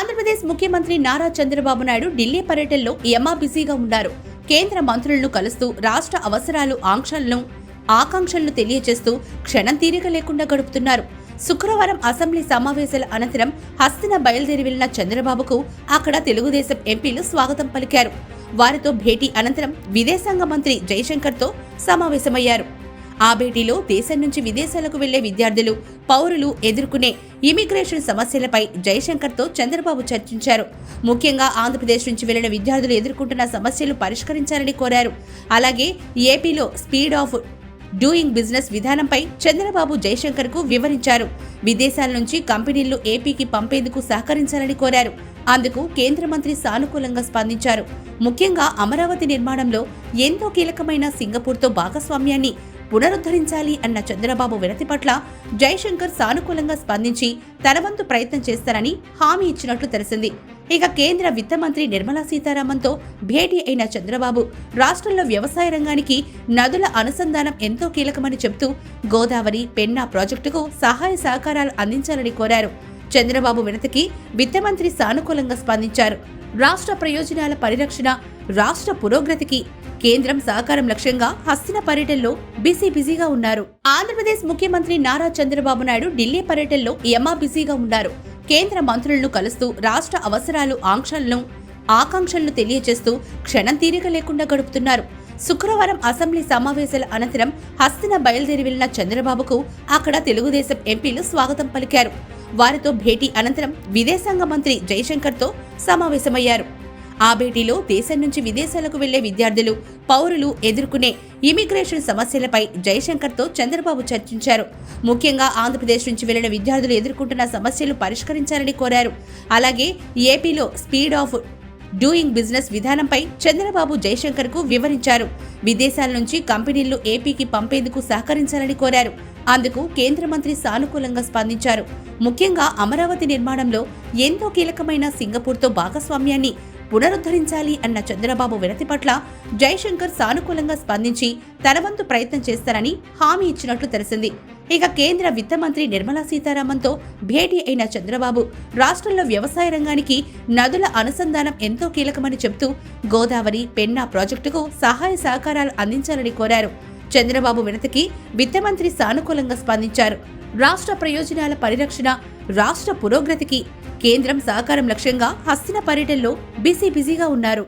ఆంధ్రప్రదేశ్ ముఖ్యమంత్రి నారా చంద్రబాబు నాయుడు ఢిల్లీ పర్యటనలో యమా బిజీగా ఉన్నారు. కేంద్ర మంత్రులను కలుస్తూ రాష్ట్ర అవసరాలు ఆకాంక్షలను తెలియజేస్తూ క్షణం తీరిక లేకుండా గడుపుతున్నారు. శుక్రవారం అసెంబ్లీ సమావేశాల అనంతరం హస్తిన బయలుదేరి వెళ్లిన చంద్రబాబుకు అక్కడ తెలుగుదేశం ఎంపీలు స్వాగతం పలికారు. వారితో భేటీ అనంతరం విదేశాంగ మంత్రి జైశంకర్తో సమావేశమయ్యారు. ఆ భేటీలో దేశం నుంచి విదేశాలకు వెళ్లే విద్యార్థులు, పౌరులు ఎదుర్కొనే ఇమిగ్రేషన్ సమస్యలపై జైశంకర్తో చంద్రబాబు చర్చించారు. ముఖ్యంగా ఆంధ్రప్రదేశ్ నుంచి వెళ్లిన విద్యార్థులు ఎదుర్కొంటున్న సమస్యలు పరిష్కరించాలని కోరారు. అలాగే ఏపీలో స్పీడ్ ఆఫ్ డూయింగ్ బిజినెస్ విధానంపై చంద్రబాబు జైశంకర్కు వివరించారు. విదేశాల నుంచి కంపెనీలను ఏపీకి పంపేందుకు సహకరించాలని కోరారు. అందుకు కేంద్ర మంత్రి సానుకూలంగా స్పందించారు. ముఖ్యంగా అమరావతి నిర్మాణంలో ఎంతో కీలకమైన సింగపూర్తో భాగస్వామ్యాన్ని పునరుద్ధరించాలి అన్న చంద్రబాబు వినతి పట్ల జైశంకర్ సానుకూలంగా స్పందించి తన వంతు ప్రయత్నం చేస్తారని హామీ ఇచ్చినట్లు తెలిసింది. ఇక కేంద్ర విత్త మంత్రి నిర్మలా సీతారామన్తో భేటీ అయిన చంద్రబాబు రాష్ట్రంలో వ్యవసాయ రంగానికి నదుల అనుసంధానం ఎంతో కీలకమని చెబుతూ గోదావరి, పెన్నా ప్రాజెక్టుకు సహాయ సహకారాలు అందించాలని కోరారు. చంద్రబాబు వినతికి విత్త మంత్రి సానుకూలంగా స్పందించారు. రాష్ట్ర ప్రయోజనాల పరిరక్షణ, రాష్ట్ర పురోగతికి కేంద్రం సహకారం లక్ష్యంగా హస్తిన పర్యటనలో బిజీగా ఉన్నారు. ఆంధ్రప్రదేశ్ ముఖ్యమంత్రి నారా చంద్రబాబు నాయుడు ఢిల్లీ పర్యటనలో యమా బిజీగా ఉన్నారు. కేంద్ర మంత్రులను కలుస్తూ రాష్ట్ర అవసరాలు ఆకాంక్షలను తెలియజేస్తూ క్షణం తీరిక లేకుండా గడుపుతున్నారు. శుక్రవారం అసెంబ్లీ సమావేశాల అనంతరం హస్తిన బయలుదేరి వెళ్లిన చంద్రబాబుకు అక్కడ తెలుగుదేశం ఎంపీలు స్వాగతం పలికారు. వారితో భేటీ అనంతరం విదేశాంగ మంత్రి జైశంకర్తో సమావేశమయ్యారు. ఆ భేటీలో దేశం నుంచి విదేశాలకు వెళ్లే విద్యార్థులు, పౌరులు ఎదుర్కొనే ఇమిగ్రేషన్ సమస్యలపై జైశంకర్తో చంద్రబాబు చర్చించారు. ముఖ్యంగా ఆంధ్రప్రదేశ్ నుంచి వెళ్లిన విద్యార్థులు ఎదుర్కొంటున్న సమస్యలు పరిష్కరించాలని కోరారు. అలాగే ఏపీలో స్పీడ్ ఆఫ్ డూయింగ్ బిజినెస్ విధానంపై చంద్రబాబు జైశంకర్కు వివరించారు. విదేశాల నుంచి కంపెనీలను ఏపీకి పంపేందుకు సహకరించాలని కోరారు. అందుకు కేంద్ర మంత్రి సానుకూలంగా స్పందించారు. ముఖ్యంగా అమరావతి నిర్మాణంలో ఎంతో కీలకమైన సింగపూర్తో భాగస్వామ్యాన్ని పునరుద్ధరించాలి అన్న చంద్రబాబు వినతి పట్ల జైశంకర్ సానుకూలంగా స్పందించి తన వంతు ప్రయత్నం చేస్తారని హామీ ఇచ్చినట్లు తెలిసింది. ఇక కేంద్ర విత్త మంత్రి నిర్మలా సీతారామన్తో భేటీ అయిన చంద్రబాబు రాష్ట్రంలో వ్యవసాయ రంగానికి నదుల అనుసంధానం ఎంతో కీలకమని చెబుతూ గోదావరి, పెన్నా ప్రాజెక్టుకు సహాయ సహకారాలు అందించాలని కోరారు. చంద్రబాబు వినతికి విత్త మంత్రి సానుకూలంగా స్పందించారు. రాష్ట్ర ప్రయోజనాల పరిరక్షణ, రాష్ట్ర పురోగతికి కేంద్రం సహకారం లక్ష్యంగా హస్తిన పర్యటనలో బిజీగా ఉన్నారు.